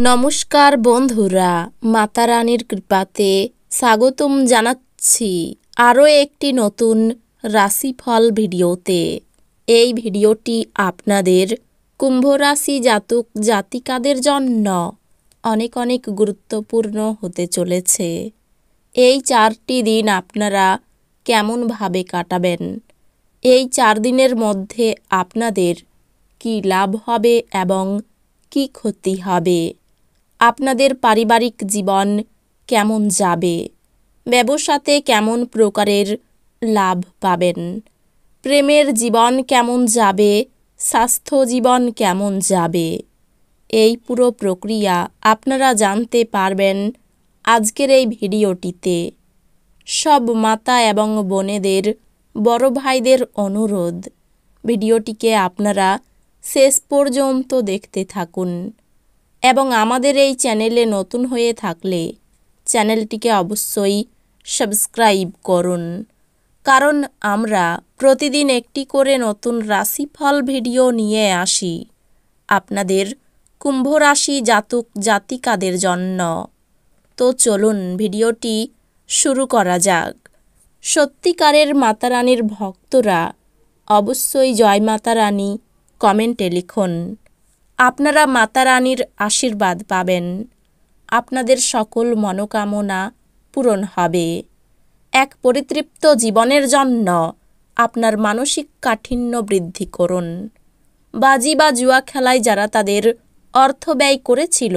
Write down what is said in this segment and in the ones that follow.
নমস্কার বন্ধুরা, মাতা রানীর কৃপাতে স্বাগতম জানাচ্ছি আরও একটি নতুন রাশিফল ভিডিওতে। এই ভিডিওটি আপনাদের কুম্ভ রাশি জাতক জাতিকাদের জন্য অনেক অনেক গুরুত্বপূর্ণ হতে চলেছে। এই 4টি দিন আপনারা কেমনভাবে কাটাবেন, এই 4 দিনের মধ্যে আপনাদের কি লাভ হবে এবং কি ক্ষতি হবে, আপনাদের পারিবারিক জীবন কেমন যাবে, ব্যবসাতে কেমন প্রকারের লাভ পাবেন, প্রেমের জীবন কেমন যাবে, স্বাস্থ্য জীবন কেমন যাবে, এই পুরো প্রক্রিয়া আপনারা জানতে পারবেন আজকের এই ভিডিওটিতে। সব মাতা এবং বোনেদের, বড় ভাইদের অনুরোধ, ভিডিওটিকে আপনারা শেষ পর্যন্ত দেখতে থাকুন এবং আমাদের এই চ্যানেলে নতুন হয়ে থাকলে চ্যানেলটিকে অবশ্যই সাবস্ক্রাইব করুন, কারণ আমরা প্রতিদিন একটি করে নতুন রাশিফল ভিডিও নিয়ে আসি আপনাদের কুম্ভ রাশি জাতক জাতিকাদের জন্য। তো চলুন ভিডিওটি শুরু করা যাক। সত্যিকারের মাতা রানীর ভক্তরা অবশ্যই জয় মাতা রানী কমেন্টে লিখুন। আপনারা মাতা রানীর আশীর্বাদ পাবেন, আপনাদের সকল মনোকামনা পূরণ হবে। এক পরিতৃপ্ত জীবনের জন্য আপনার মানসিক কাঠিন্য বৃদ্ধি করুন। বাজি বা জুয়া খেলায় যারা তাদের অর্থ ব্যয় করেছিল,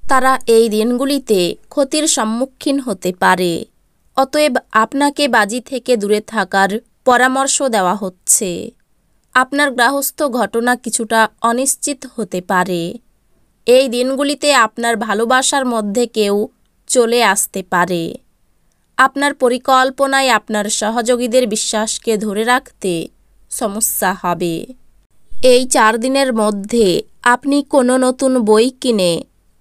তারা এই দিনগুলিতে ক্ষতির সম্মুখীন হতে পারে। অতএব আপনাকে বাজি থেকে দূরে থাকার পরামর্শ দেওয়া হচ্ছে। আপনার গৃহস্থ ঘটনা কিছুটা অনিশ্চিত হতে পারে। এই দিনগুলিতে আপনার ভালোবাসার মধ্যে কেউ চলে আসতে পারে। আপনার পরিকল্পনায় আপনার সহযোগীদের বিশ্বাসকে ধরে রাখতে সমস্যা হবে। এই 4 দিনের মধ্যে আপনি কোনো নতুন বই কিনে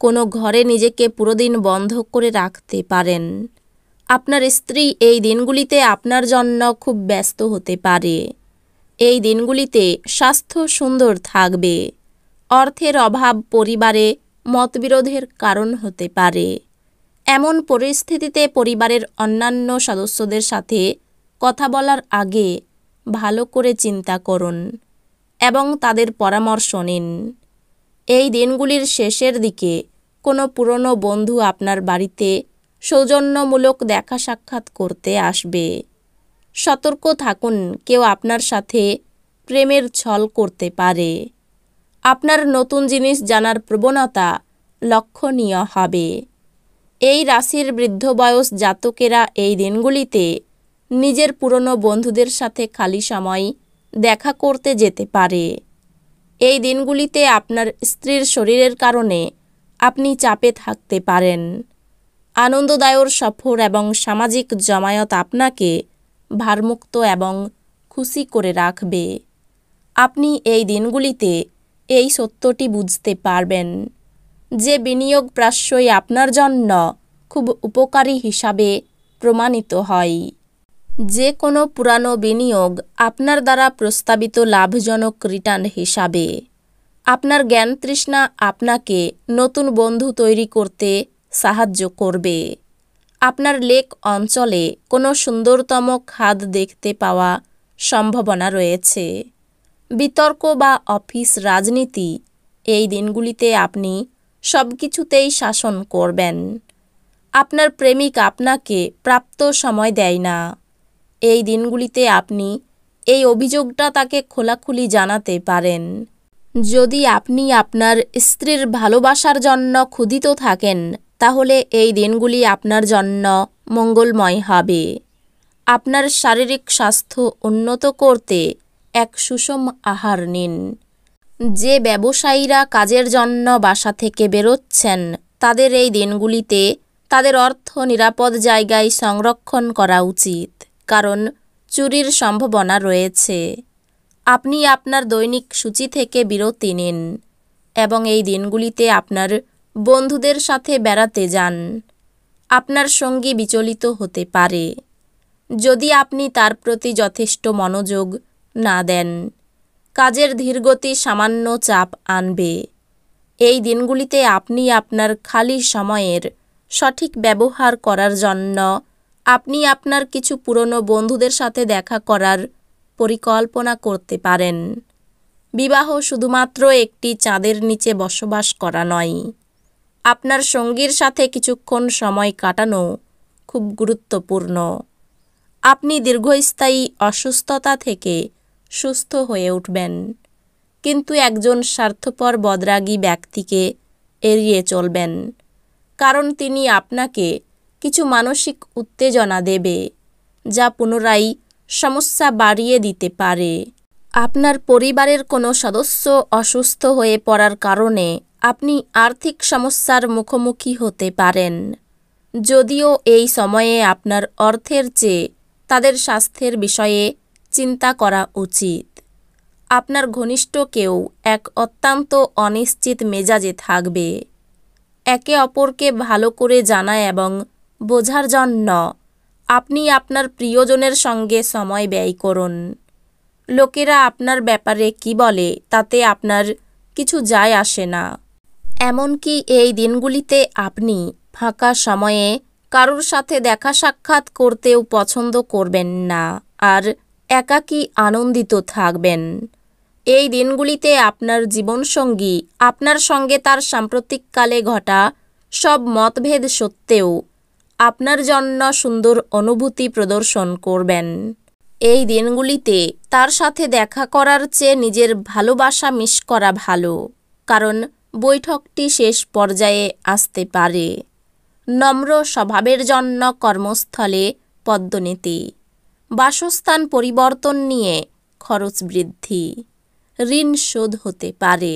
কোনো ঘরে নিজেকে পুরো দিন বন্ধ করে রাখতে পারেন। আপনার স্ত্রী এই দিনগুলিতে আপনার জন্য খুব ব্যস্ত হতে পারে। এই দিনগুলিতে স্বাস্থ্য সুন্দর থাকবে। অর্থের অভাব পরিবারে মতবিরোধের কারণ হতে পারে। এমন পরিস্থিতিতে পরিবারের অন্যান্য সদস্যদের সাথে কথা বলার আগে ভালো করে চিন্তা করুন এবং তাদের পরামর্শ নিন। এই দিনগুলির শেষের দিকে কোনো পুরনো বন্ধু আপনার বাড়িতে সৌজন্যমূলক দেখা সাক্ষাৎ করতে আসবে। সতর্ক থাকুন, কেউ আপনার সাথে প্রেমের ছল করতে পারে। আপনার নতুন জিনিস জানার প্রবণতা লক্ষণীয় হবে। এই রাশির বৃদ্ধ বয়স জাতকেরা এই দিনগুলিতে নিজের পুরনো বন্ধুদের সাথে খালি সময় দেখা করতে যেতে পারে। এই দিনগুলিতে আপনার স্ত্রীর শরীরের কারণে আপনি চাপে থাকতে পারেন। আনন্দদায়ক সফর এবং সামাজিক জমায়েত আপনাকে ভারমুক্ত এবং খুশি করে রাখবে। আপনি এই দিনগুলিতে এই সত্যটি বুঝতে পারবেন যে বিনিয়োগ প্রায়শই আপনার জন্য খুব উপকারী হিসাবে প্রমাণিত হয়। যে কোনো পুরানো বিনিয়োগ আপনার দ্বারা প্রস্তাবিত লাভজনক রিটার্ন হিসাবে। আপনার জ্ঞান তৃষ্ণা আপনাকে নতুন বন্ধু তৈরি করতে সাহায্য করবে। আপনার লেক অঞ্চলে কোনো সুন্দরতম খাদ দেখতে পাওয়া সম্ভাবনা রয়েছে। বিতর্ক বা অফিস রাজনীতি, এই দিনগুলিতে আপনি সব কিছুতেই শাসন করবেন। আপনার প্রেমিক আপনাকে প্রাপ্ত সময় দেয় না। এই দিনগুলিতে আপনি এই অভিযোগটা তাকে খোলাখুলি জানাতে পারেন। যদি আপনি আপনার স্ত্রীর ভালোবাসার জন্য ক্ষুধিত থাকেন, তাহলে এই দিনগুলি আপনার জন্য মঙ্গলময় হবে। আপনার শারীরিক স্বাস্থ্য উন্নত করতে এক সুষম আহার নিন। যে ব্যবসায়ীরা কাজের জন্য বাসা থেকে বেরোচ্ছেন, তাদের এই দিনগুলিতে তাদের অর্থ নিরাপদ জায়গায় সংরক্ষণ করা উচিত, কারণ চুরির সম্ভাবনা রয়েছে। আপনি আপনার দৈনিক সূচি থেকে বিরতি নিন এবং এই দিনগুলিতে আপনার বন্ধুদের সাথে বেড়াতে যান। আপনার সঙ্গী বিচলিত হতে পারে যদি আপনি তার প্রতি যথেষ্ট মনোযোগ না দেন। কাজের ধীরগতি সামান্য চাপ আনবে। এই দিনগুলিতে আপনি আপনার খালি সময়ের সঠিক ব্যবহার করার জন্য আপনি আপনার কিছু পুরনো বন্ধুদের সাথে দেখা করার পরিকল্পনা করতে পারেন। বিবাহ শুধুমাত্র একটি চাঁদের নিচে বসবাস করা নয়। আপনার সঙ্গীর সাথে কিছুক্ষণ সময় কাটানো খুব গুরুত্বপূর্ণ। আপনি দীর্ঘস্থায়ী অসুস্থতা থেকে সুস্থ হয়ে উঠবেন, কিন্তু একজন স্বার্থপর বদরাগী ব্যক্তিকে এড়িয়ে চলবেন, কারণ তিনি আপনাকে কিছু মানসিক উত্তেজনা দেবে যা পুনরায় সমস্যা বাড়িয়ে দিতে পারে। আপনার পরিবারের কোনো সদস্য অসুস্থ হয়ে পড়ার কারণে আপনি আর্থিক সমস্যার মুখোমুখি হতে পারেন। যদিও এই সময়ে আপনার অর্থের চেয়ে তাদের স্বাস্থ্যের বিষয়ে চিন্তা করা উচিত। আপনার ঘনিষ্ঠ কেউ এক অত্যন্ত অনিশ্চিত মেজাজে থাকবে। একে অপরকে ভালো করে জানা এবং বোঝার জন্য আপনি আপনার প্রিয়জনের সঙ্গে সময় ব্যয় করুন। লোকেরা আপনার ব্যাপারে কি বলে তাতে আপনার কিছু যায় আসে না। এমনকি এই দিনগুলিতে আপনি ফাঁকা সময়ে কারোর সাথে দেখা সাক্ষাৎ করতেও পছন্দ করবেন না আর একাকী আনন্দিত থাকবেন। এই দিনগুলিতে আপনার জীবনসঙ্গী আপনার সঙ্গে তার সাম্প্রতিককালে ঘটা সব মতভেদ সত্ত্বেও আপনার জন্য সুন্দর অনুভূতি প্রদর্শন করবেন। এই দিনগুলিতে তার সাথে দেখা করার চেয়ে নিজের ভালোবাসা মিস করা ভালো, কারণ বৈঠকটি শেষ পর্যায়ে আসতে পারে। নম্র স্বভাবের জন্য কর্মস্থলে পদোন্নতি, বাসস্থান পরিবর্তন নিয়ে খরচ বৃদ্ধি, ঋণ শোধ হতে পারে,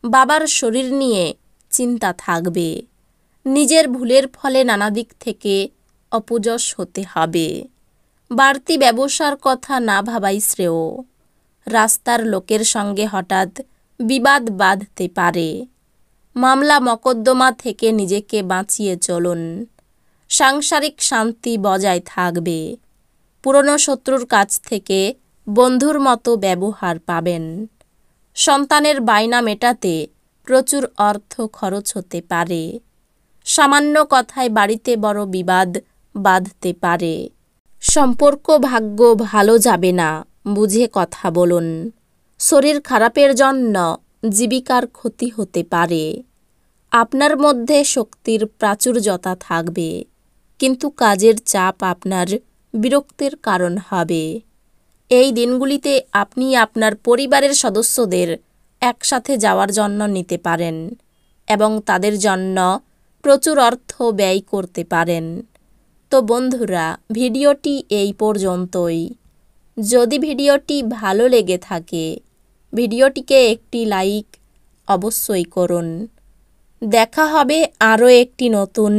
বাবার শরীর নিয়ে চিন্তা থাকবে, নিজের ভুলের ফলে নানা দিক থেকে অপযশ হতে হবে। বাড়তি ব্যবসার কথা না ভাবাই শ্রেয়। রাস্তার লোকের সঙ্গে হঠাৎ বিবাদ বাঁধতে পারে। মামলা মকদ্দমা থেকে নিজেকে বাঁচিয়ে চলুন। সাংসারিক শান্তি বজায় থাকবে। পুরনো শত্রুর কাছ থেকে বন্ধুর মতো ব্যবহার পাবেন। সন্তানের বায়না মেটাতে প্রচুর অর্থ খরচ হতে পারে। সামান্য কথায় বাড়িতে বড় বিবাদ বাঁধতে পারে। সম্পর্ক ভাগ্য ভালো যাবে না, বুঝে কথা বলুন। শরীর খারাপের জন্য জীবিকার ক্ষতি হতে পারে। আপনার মধ্যে শক্তির প্রাচুর্যতা থাকবে, কিন্তু কাজের চাপ আপনার বিরক্তির কারণ হবে। এই দিনগুলিতে আপনি আপনার পরিবারের সদস্যদের একসাথে যাওয়ার জন্য নিতে পারেন এবং তাদের জন্য প্রচুর অর্থ ব্যয় করতে পারেন। তো বন্ধুরা, ভিডিওটি এই পর্যন্তই। যদি ভিডিওটি ভালো লেগে থাকে ভিডিওটিকে একটি লাইক অবশ্যই করুন। দেখা হবে আরও একটি নতুন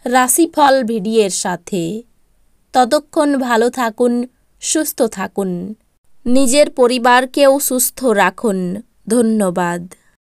রাশিফল ভিডিওর সাথে। ততক্ষণ ভালো থাকুন, সুস্থ থাকুন, নিজের পরিবারকেও সুস্থ রাখুন। ধন্যবাদ।